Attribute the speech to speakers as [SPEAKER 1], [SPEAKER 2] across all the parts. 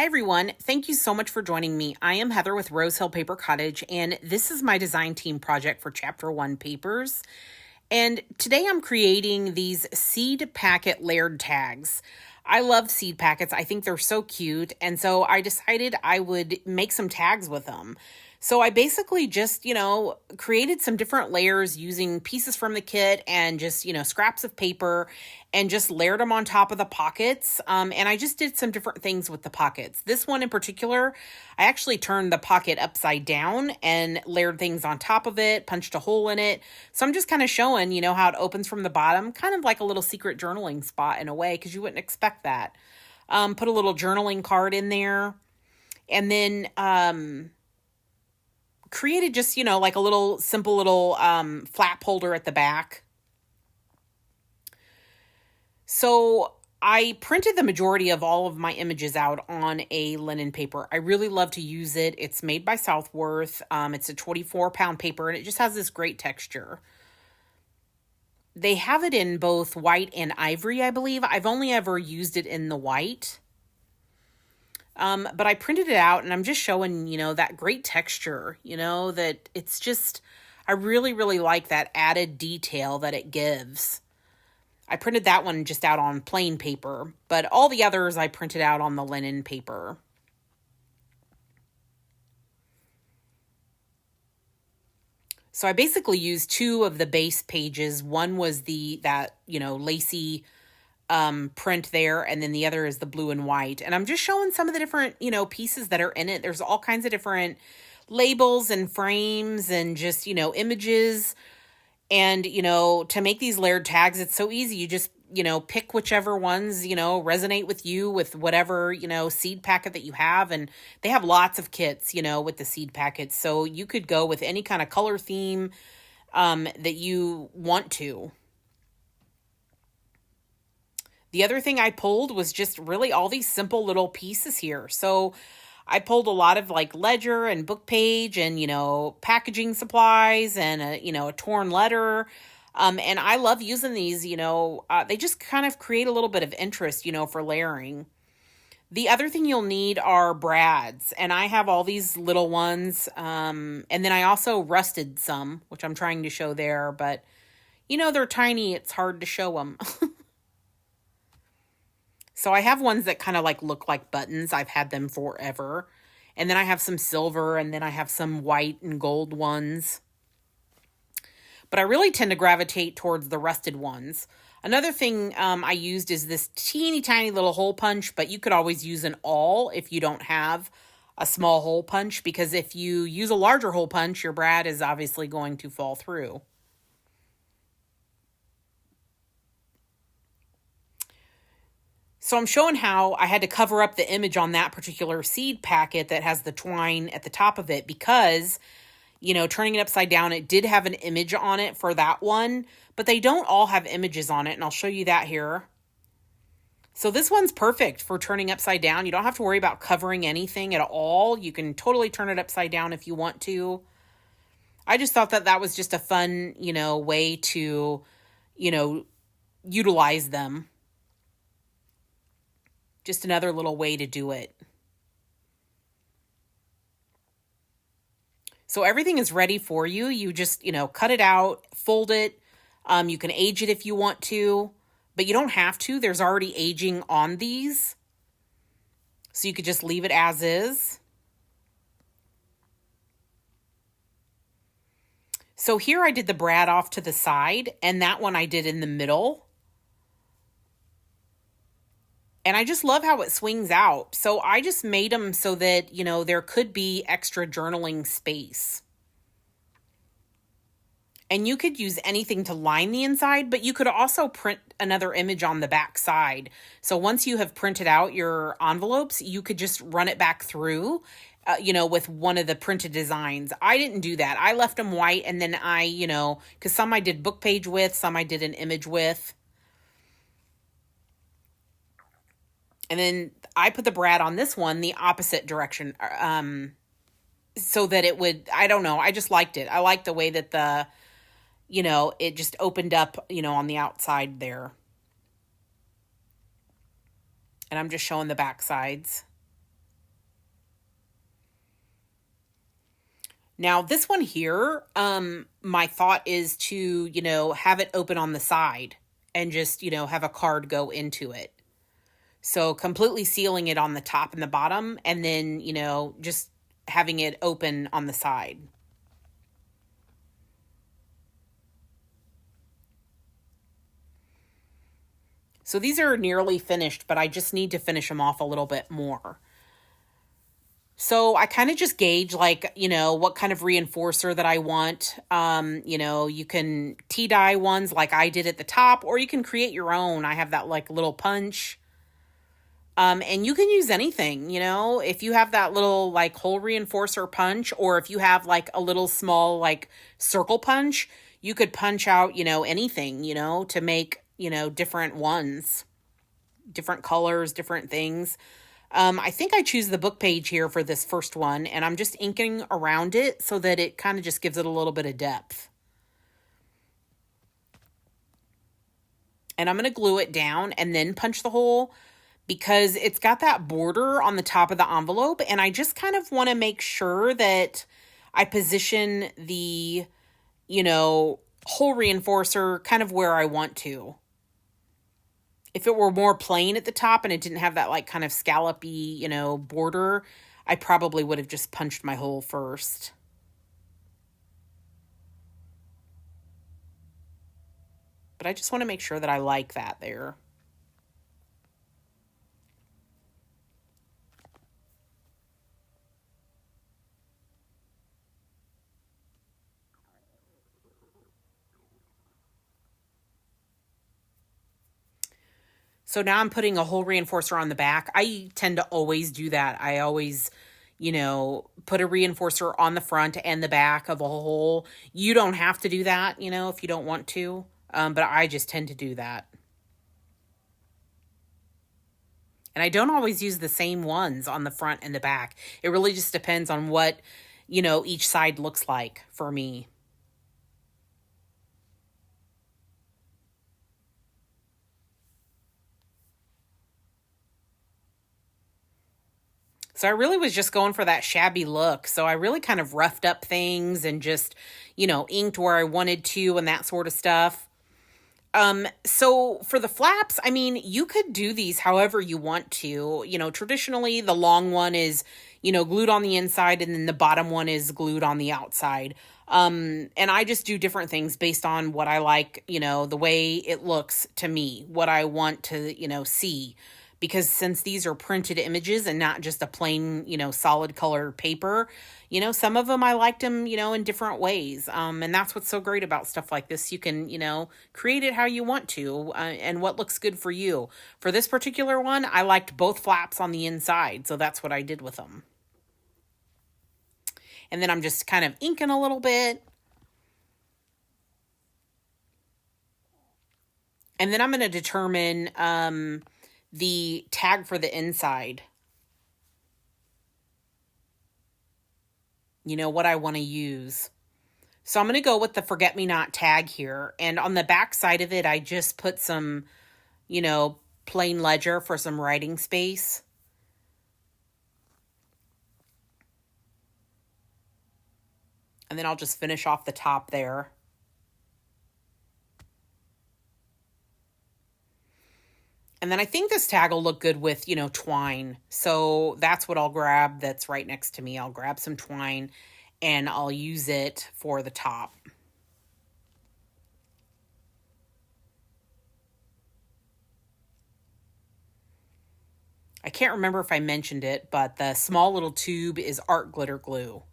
[SPEAKER 1] everyone. Thank you so much for joining me. I am Heather with Rose Hill Paper Cottage, and this is my design team project for Chapter 1 papers. And today I'm creating these seed packet layered tags. I love seed packets. I think they're so cute. And so I decided I would make some tags with them. So I basically just, created some different layers using pieces from the kit and just, scraps of paper and just layered them on top of the pockets. And I just did some different things with the pockets. This one in particular, I actually turned the pocket upside down and layered things on top of it, punched a hole in it. So I'm just kind of showing, how it opens from the bottom, kind of like a little secret journaling spot in a way, because you wouldn't expect that. Put a little journaling card in there. And then created just, like a little simple little flap holder at the back. So I printed the majority of all of my images out on a linen paper. I really love to use it. It's made by Southworth. It's a 24-pound paper, and it just has this great texture. They have it in both white and ivory, I believe. I've only ever used it in the white. But I printed it out, and I'm just showing, that great texture, that it's just, I really, really like that added detail that it gives. I printed that one just out on plain paper, but all the others I printed out on the linen paper. So I basically used two of the base pages. One was that lacy print there, and then the other is the blue and white. And I'm just showing some of the different, pieces that are in it. There's all kinds of different labels and frames and just, images. And, to make these layered tags, it's so easy. You just, pick whichever ones, resonate with you with whatever, seed packet that you have. And they have lots of kits, with the seed packets. So you could go with any kind of color theme that you want to. The other thing I pulled was just really all these simple little pieces here. So I pulled a lot of like ledger and book page and, packaging supplies and, a torn letter. And I love using these, they just kind of create a little bit of interest, for layering. The other thing you'll need are brads, and I have all these little ones. And then I also rusted some, which I'm trying to show there, but they're tiny. It's hard to show them. So I have ones that kind of like look like buttons. I've had them forever. And then I have some silver, and then I have some white and gold ones. But I really tend to gravitate towards the rusted ones. Another thing I used is this teeny tiny little hole punch, but you could always use an awl if you don't have a small hole punch, because if you use a larger hole punch, your brad is obviously going to fall through. So I'm showing how I had to cover up the image on that particular seed packet that has the twine at the top of it because, turning it upside down, it did have an image on it for that one, but they don't all have images on it, and I'll show you that here. So this one's perfect for turning upside down. You don't have to worry about covering anything at all. You can totally turn it upside down if you want to. I just thought that was just a fun, way to, utilize them. Just another little way to do it. So everything is ready for you. You just, cut it out, fold it. You can age it if you want to, but you don't have to. There's already aging on these. So you could just leave it as is. So here I did the brad off to the side, and that one I did in the middle. And I just love how it swings out. So I just made them so that, there could be extra journaling space. And you could use anything to line the inside, but you could also print another image on the back side. So once you have printed out your envelopes, you could just run it back through, with one of the printed designs. I didn't do that. I left them white, and then because some I did book page with, some I did an image with. And then I put the brad on this one the opposite direction, so that it would, I don't know, I just liked it. I liked the way that it just opened up, on the outside there. And I'm just showing the back sides. Now this one here, my thought is to, have it open on the side and just, have a card go into it. So completely sealing it on the top and the bottom, and then, just having it open on the side. So these are nearly finished, but I just need to finish them off a little bit more. So I kind of just gauge like, what kind of reinforcer that I want. You can tea-dye ones like I did at the top, or you can create your own. I have that like little punch. And you can use anything, if you have that little like hole reinforcer punch, or if you have like a little small like circle punch, you could punch out, anything, to make, different ones, different colors, different things. I think I choose the book page here for this first one, and I'm just inking around it so that it kind of just gives it a little bit of depth. And I'm going to glue it down and then punch the hole because it's got that border on the top of the envelope, and I just kind of want to make sure that I position the, hole reinforcer kind of where I want to. If it were more plain at the top and it didn't have that like kind of scallopy, border, I probably would have just punched my hole first. But I just want to make sure that I like that there. So now I'm putting a hole reinforcer on the back. I tend to always do that. I always, put a reinforcer on the front and the back of a hole. You don't have to do that, if you don't want to. But I just tend to do that. And I don't always use the same ones on the front and the back. It really just depends on what, each side looks like for me. So I really was just going for that shabby look. So I really kind of roughed up things and just, inked where I wanted to and that sort of stuff. So for the flaps, I mean, you could do these however you want to. Traditionally the long one is, glued on the inside, and then the bottom one is glued on the outside. And I just do different things based on what I like, the way it looks to me, what I want to, see. Because since these are printed images and not just a plain, solid color paper, some of them I liked them, in different ways. And that's what's so great about stuff like this. You can, create it how you want to, and what looks good for you. For this particular one, I liked both flaps on the inside, so that's what I did with them. And then I'm just kind of inking a little bit. And then I'm going to determine the tag for the inside. What I want to use. So I'm going to go with the Forget Me Not tag here. And on the back side of it, I just put some, plain ledger for some writing space. And then I'll just finish off the top there. And then I think this tag will look good with, twine. So that's what I'll grab that's right next to me. I'll grab some twine and I'll use it for the top. I can't remember if I mentioned it, but the small little tube is art glitter glue.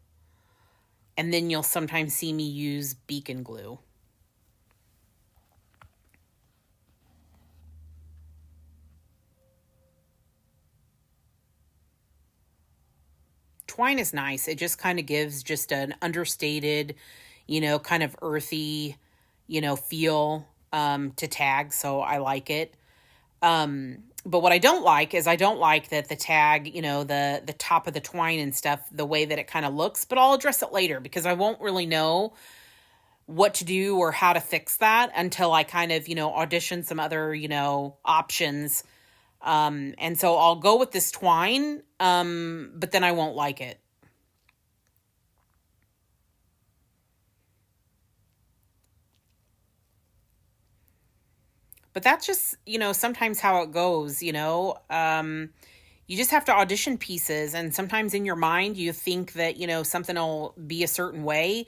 [SPEAKER 1] And then you'll sometimes see me use beacon glue. Twine is nice. It just kind of gives just an understated, kind of earthy, feel to tag. So I like it. But what I don't like is I don't like that the tag, the top of the twine and stuff, the way that it kind of looks, but I'll address it later because I won't really know what to do or how to fix that until I kind of, audition some other, options. And so I'll go with this twine, but then I won't like it. But that's just, sometimes how it goes, you just have to audition pieces, and sometimes in your mind you think that, something will be a certain way.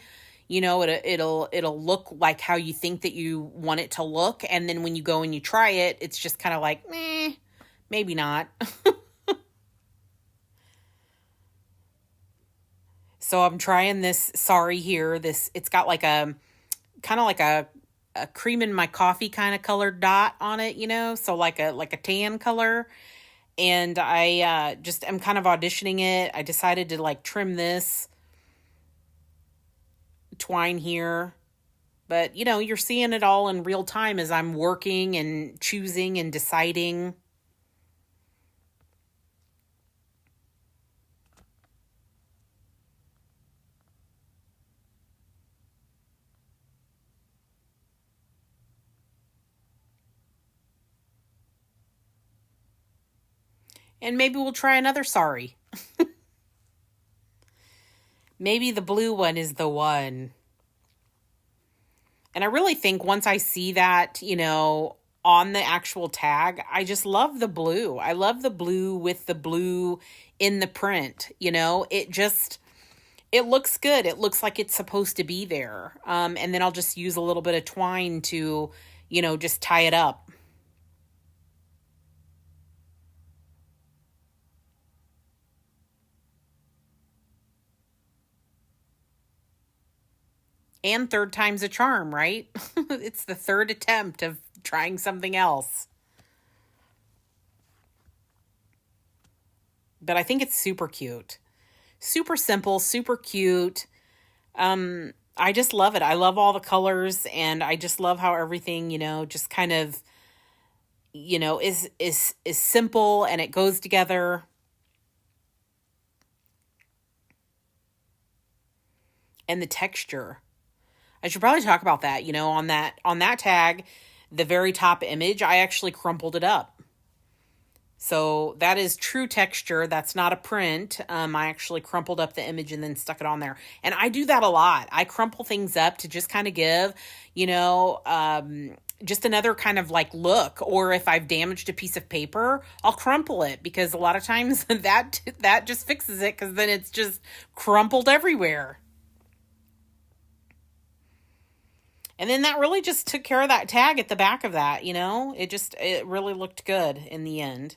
[SPEAKER 1] It'll look like how you think that you want it to look, and then when you go and you try it, it's just kind of like, meh, maybe not. So I'm trying this sari here. It's got like a kind of like a cream in my coffee kind of colored dot on it, so like a tan color. And I just am kind of auditioning it. I decided to like trim this twine here. But, you're seeing it all in real time as I'm working and choosing and deciding. And maybe we'll try another sari. Maybe the blue one is the one. And I really think once I see that, on the actual tag, I just love the blue. I love the blue with the blue in the print. It looks good. It looks like it's supposed to be there. And then I'll just use a little bit of twine to, just tie it up. And third time's a charm, right? It's the third attempt of trying something else. But I think it's super cute. Super simple, super cute. I just love it. I love all the colors, and I just love how everything, just kind of, is simple and it goes together. And the texture. I should probably talk about that, on that tag, the very top image, I actually crumpled it up. So that is true texture. That's not a print. I actually crumpled up the image and then stuck it on there. And I do that a lot. I crumple things up to just kind of give, just another kind of like look. Or if I've damaged a piece of paper, I'll crumple it, because a lot of times that just fixes it, because then it's just crumpled everywhere. And then that really just took care of that tag at the back of that, it really looked good in the end.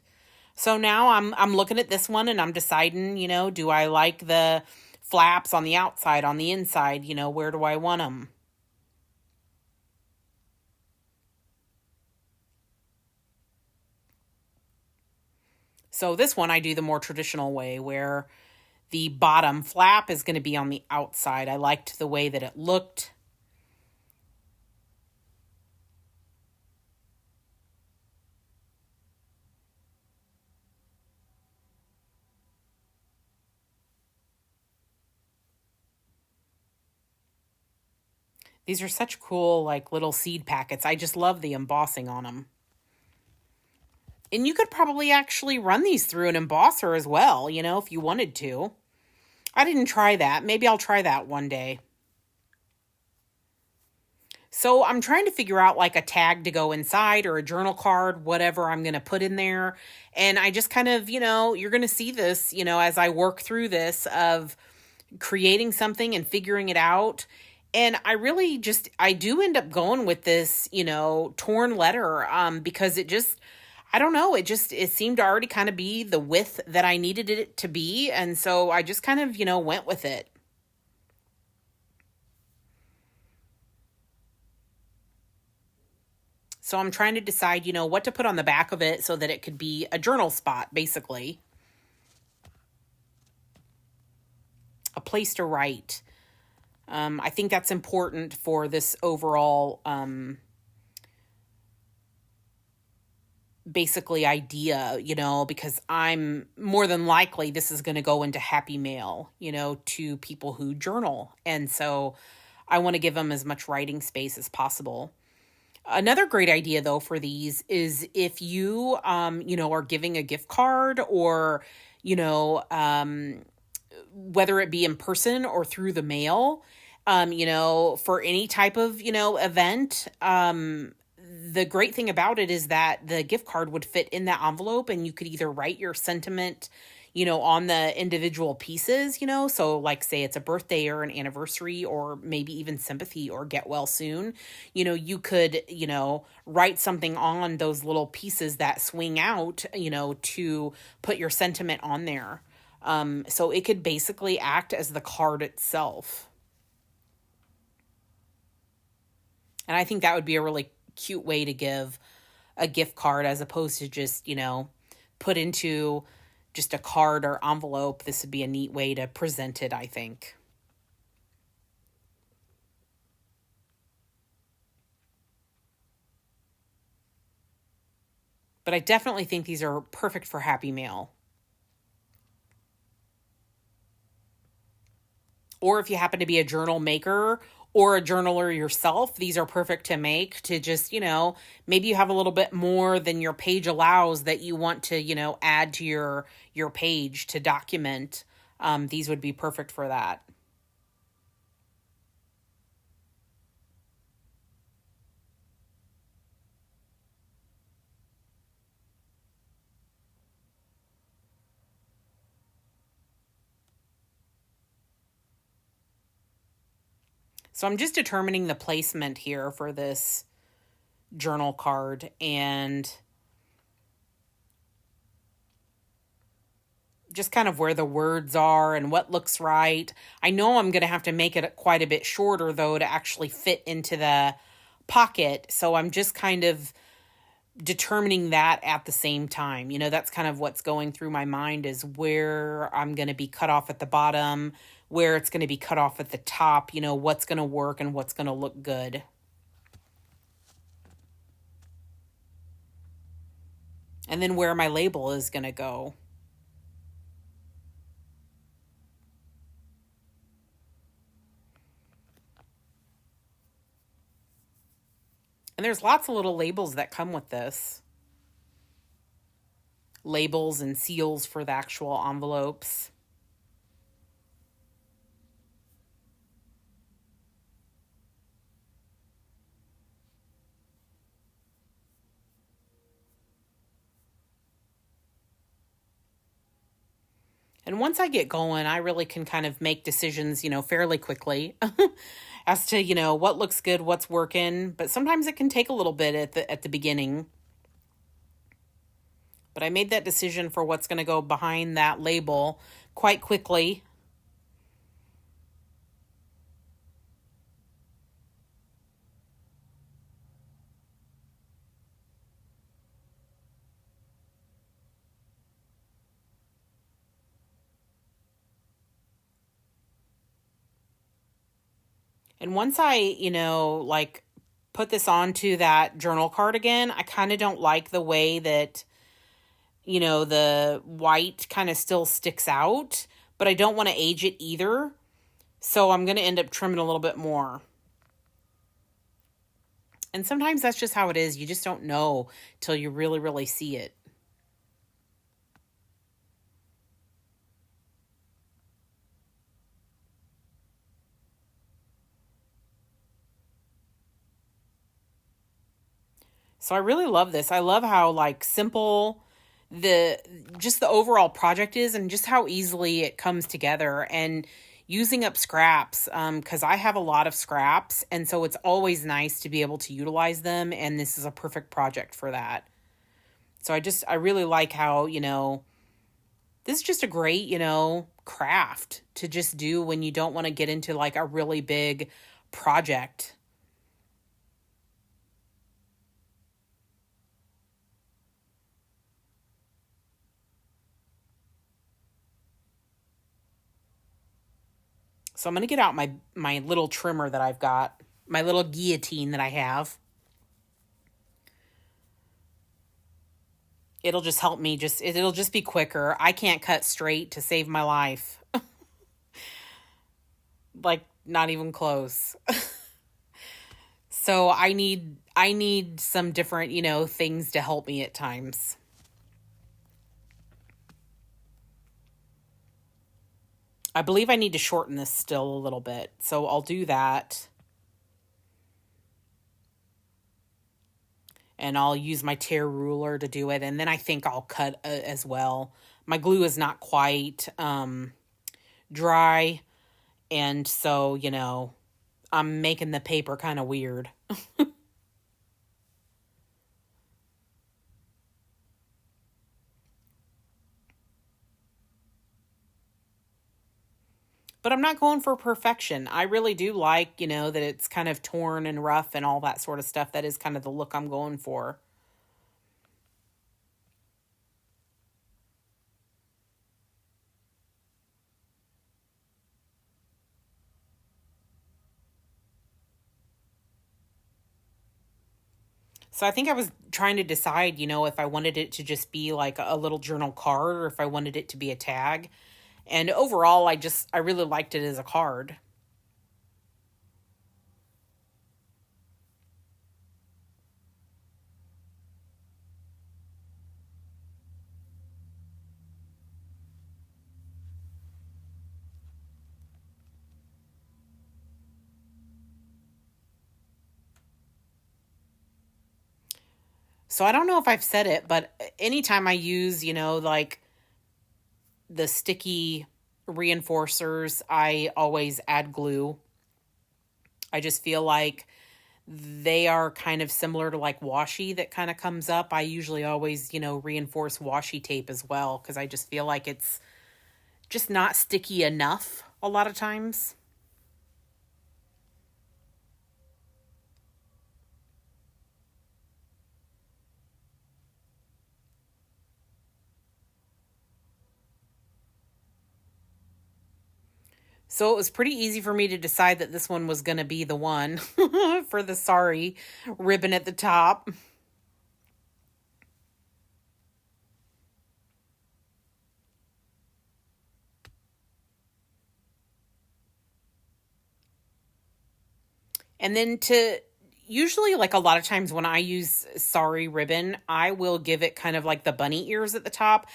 [SPEAKER 1] So now I'm looking at this one and I'm deciding, do I like the flaps on the outside, on the inside, where do I want them? So this one I do the more traditional way, where the bottom flap is going to be on the outside. I liked the way that it looked. These are such cool, like, little seed packets. I just love the embossing on them. And you could probably actually run these through an embosser as well, if you wanted to. I didn't try that. Maybe I'll try that one day. So I'm trying to figure out like a tag to go inside, or a journal card, whatever I'm going to put in there. And I just kind of, you're going to see this, as I work through this of creating something and figuring it out. And I do end up going with this, torn letter, because I don't know, it seemed to already kind of be the width that I needed it to be. And so I just kind of, went with it. So I'm trying to decide, what to put on the back of it so that it could be a journal spot, basically. A place to write. I think that's important for this overall, basically idea, because I'm more than likely this is going to go into Happy Mail, to people who journal. And so I want to give them as much writing space as possible. Another great idea, though, for these is if you, are giving a gift card, or, whether it be in person or through the mail, for any type of, event, the great thing about it is that the gift card would fit in that envelope, and you could either write your sentiment, on the individual pieces, so like say it's a birthday or an anniversary or maybe even sympathy or get well soon. You could, write something on those little pieces that swing out, to put your sentiment on there. So it could basically act as the card itself. And I think that would be a really cute way to give a gift card as opposed to just, put into just a card or envelope. This would be a neat way to present it, I think. But I definitely think these are perfect for Happy Mail. Or if you happen to be a journal maker or a journaler yourself, these are perfect to make to just, maybe you have a little bit more than your page allows that you want to, add to your page to document. These would be perfect for that. So I'm just determining the placement here for this journal card and just kind of where the words are and what looks right. I know I'm going to have to make it quite a bit shorter, though, to actually fit into the pocket. So I'm just kind of determining that at the same time. That's kind of what's going through my mind is where I'm going to be cut off at the bottom, where it's going to be cut off at the top, what's going to work and what's going to look good. And then where my label is going to go. And there's lots of little labels that come with this. Labels and seals for the actual envelopes. And once I get going, I really can kind of make decisions, fairly quickly as to, what looks good, what's working. But sometimes it can take a little bit at the beginning. But I made that decision for what's going to go behind that label quite quickly. And once I, put this onto that journal card again, I kind of don't like the way that, the white kind of still sticks out, but I don't want to age it either. So I'm going to end up trimming a little bit more. And sometimes that's just how it is. You just don't know till you really, really see it. So I really love this. I love how simple the overall project is and just how easily it comes together and using up scraps because I have a lot of scraps, and so it's always nice to be able to utilize them, and this is a perfect project for that. So I really like how, this is just a great, craft to just do when you don't want to get into a really big project. So I'm going to get out my little trimmer that I've got, my little guillotine that I have. It'll just help me, it'll just be quicker. I can't cut straight to save my life. Not even close. So I need some different, things to help me at times. I believe I need to shorten this still a little bit, so I'll do that. and I'll use my tear ruler to do it. And then I think I'll cut as well. My glue is not quite dry, and so, I'm making the paper kind of weird. But I'm not going for perfection. I really do like, that it's kind of torn and rough and all that sort of stuff. That is kind of the look I'm going for. So I think I was trying to decide, if I wanted it to just be like a little journal card or if I wanted it to be a tag. And overall, I really liked it as a card. So I don't know if I've said it, but anytime I use, like the sticky reinforcers, I always add glue. I just feel like they are kind of similar to like washi that kind of comes up. I usually always, reinforce washi tape as well because I just feel like it's just not sticky enough a lot of times. So it was pretty easy for me to decide that this one was going to be the one for the sorry ribbon at the top. And then usually like a lot of times when I use sorry ribbon, I will give it kind of like the bunny ears at the top.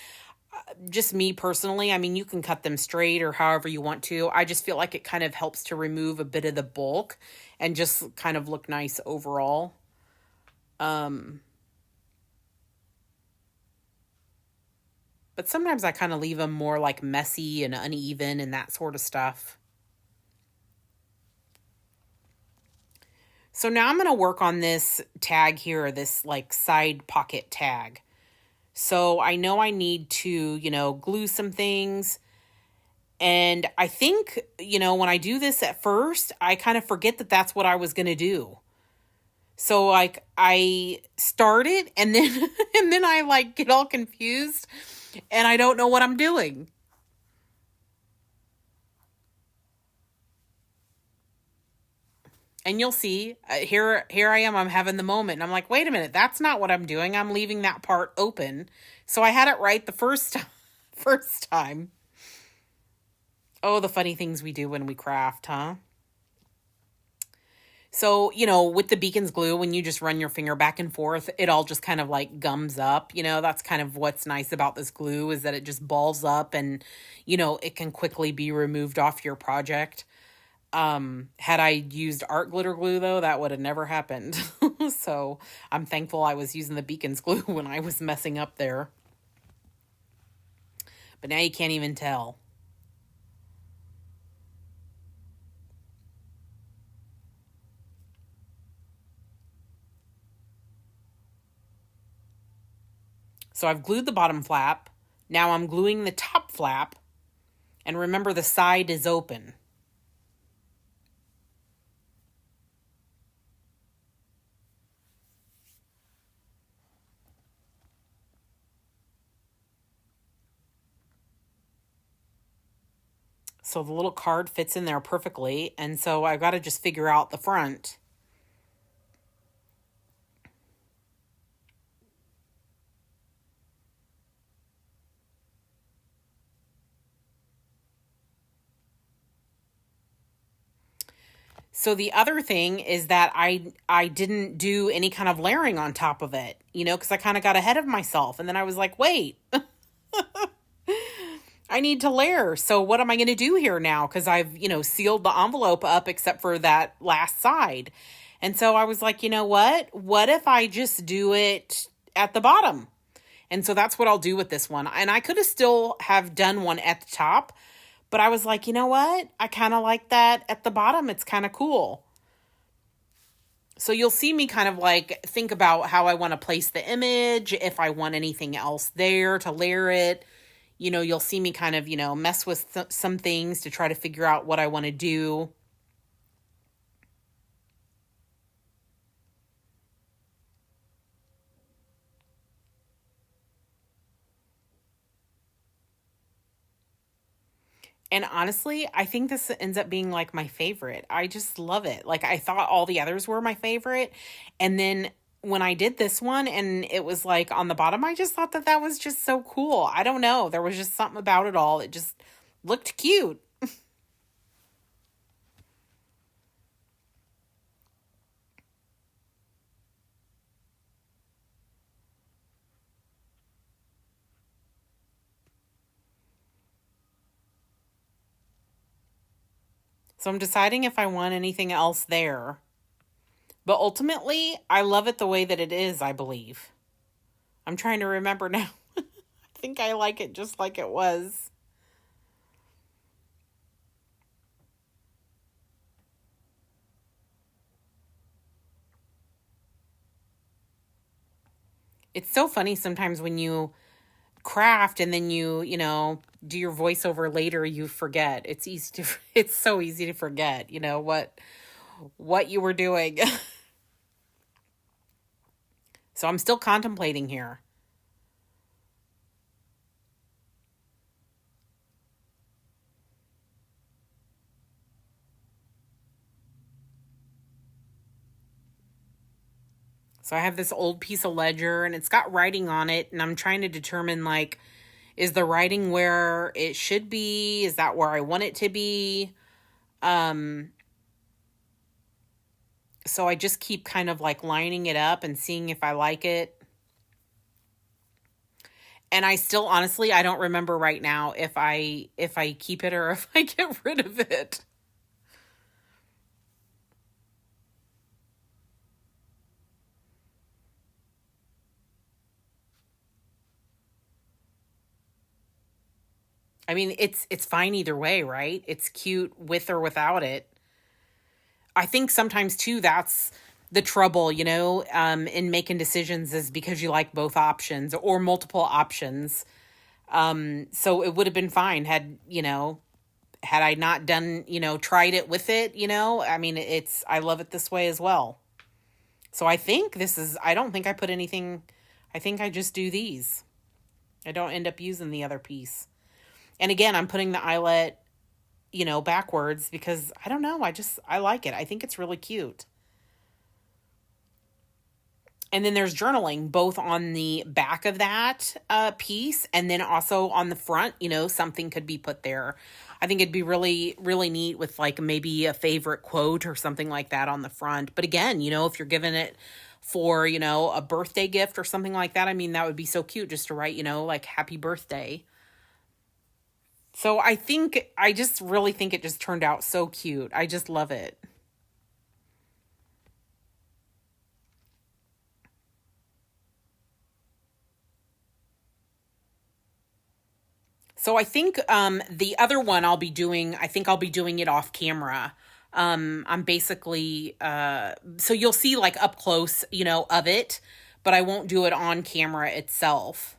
[SPEAKER 1] Just me personally, I mean, you can cut them straight or however you want to. I just feel like it kind of helps to remove a bit of the bulk and just kind of look nice overall. But sometimes I kind of leave them more like messy and uneven and that sort of stuff. So now I'm going to work on this tag here, this like side pocket tag. So I know I need to, glue some things. And I think, when I do this at first, I kind of forget that that's what I was going to do. So like I started and then and then I like get all confused and I don't know what I'm doing. And you'll see, here I am, I'm having the moment. And I'm like, wait a minute, that's not what I'm doing. I'm leaving that part open. So I had it right the first time. First time. Oh, the funny things we do when we craft, huh? So, with the Beacon's glue, when you just run your finger back and forth, it all just kind of like gums up. That's kind of what's nice about this glue is that it just balls up and, it can quickly be removed off your project. Had I used art glitter glue though, that would have never happened. So I'm thankful I was using the Beacon's glue when I was messing up there. But now you can't even tell. So I've glued the bottom flap. Now I'm gluing the top flap. And remember, the side is open. So the little card fits in there perfectly. And so I've got to just figure out the front. So the other thing is that I didn't do any kind of layering on top of it, because I kind of got ahead of myself. And then I was like, wait, I need to layer. So what am I going to do here now? Because I've, sealed the envelope up except for that last side. And so I was like, you know what? What if I just do it at the bottom? And so that's what I'll do with this one. And I could have still have done one at the top, but I was like, you know what? I kind of like that at the bottom. It's kind of cool. So you'll see me kind of like think about how I want to place the image, if I want anything else there to layer it. You'll see me kind of, mess with some things to try to figure out what I want to do. And honestly, I think this ends up being like my favorite. I just love it. Like, I thought all the others were my favorite. And then when I did this one and it was like on the bottom, I just thought that that was just so cool. I don't know. There was just something about it all. It just looked cute. So I'm deciding if I want anything else there. But ultimately, I love it the way that it is, I believe. I'm trying to remember now. I think I like it just like it was. It's so funny sometimes when you craft and then do your voiceover later, you forget. It's so easy to forget, what you were doing. So I'm still contemplating here. So I have this old piece of ledger and it's got writing on it, and I'm trying to determine, like, is the writing where it should be? Is that where I want it to be? So I just keep kind of like lining it up and seeing if I like it. And I still honestly, I don't remember right now if I keep it or if I get rid of it. I mean, it's fine either way, right? It's cute with or without it. I think sometimes too that's the trouble, in making decisions, is because you like both options or multiple options. So it would have been fine had I not done, tried it with it, I mean, I love it this way as well. So I don't think I put anything, I think I just do these. I don't end up using the other piece. And again, I'm putting the eyelet, backwards because I don't know. I like it. I think it's really cute. And then there's journaling both on the back of that piece and then also on the front, something could be put there. I think it'd be really, really neat with like maybe a favorite quote or something like that on the front. But again, if you're giving it for, a birthday gift or something like that, I mean, that would be so cute just to write, like happy birthday. So I just really think it just turned out so cute. I just love it. So I think the other one I think I'll be doing it off camera. I'm basically, so you'll see like up close, of it, but I won't do it on camera itself.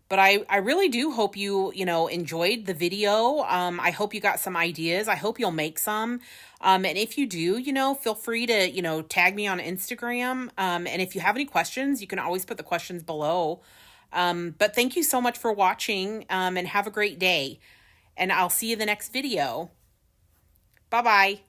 [SPEAKER 1] But I really do hope you, enjoyed the video. I hope you got some ideas. I hope you'll make some. And if you do, feel free to, tag me on Instagram. And if you have any questions, you can always put the questions below. But thank you so much for watching, and have a great day. And I'll see you in the next video. Bye-bye.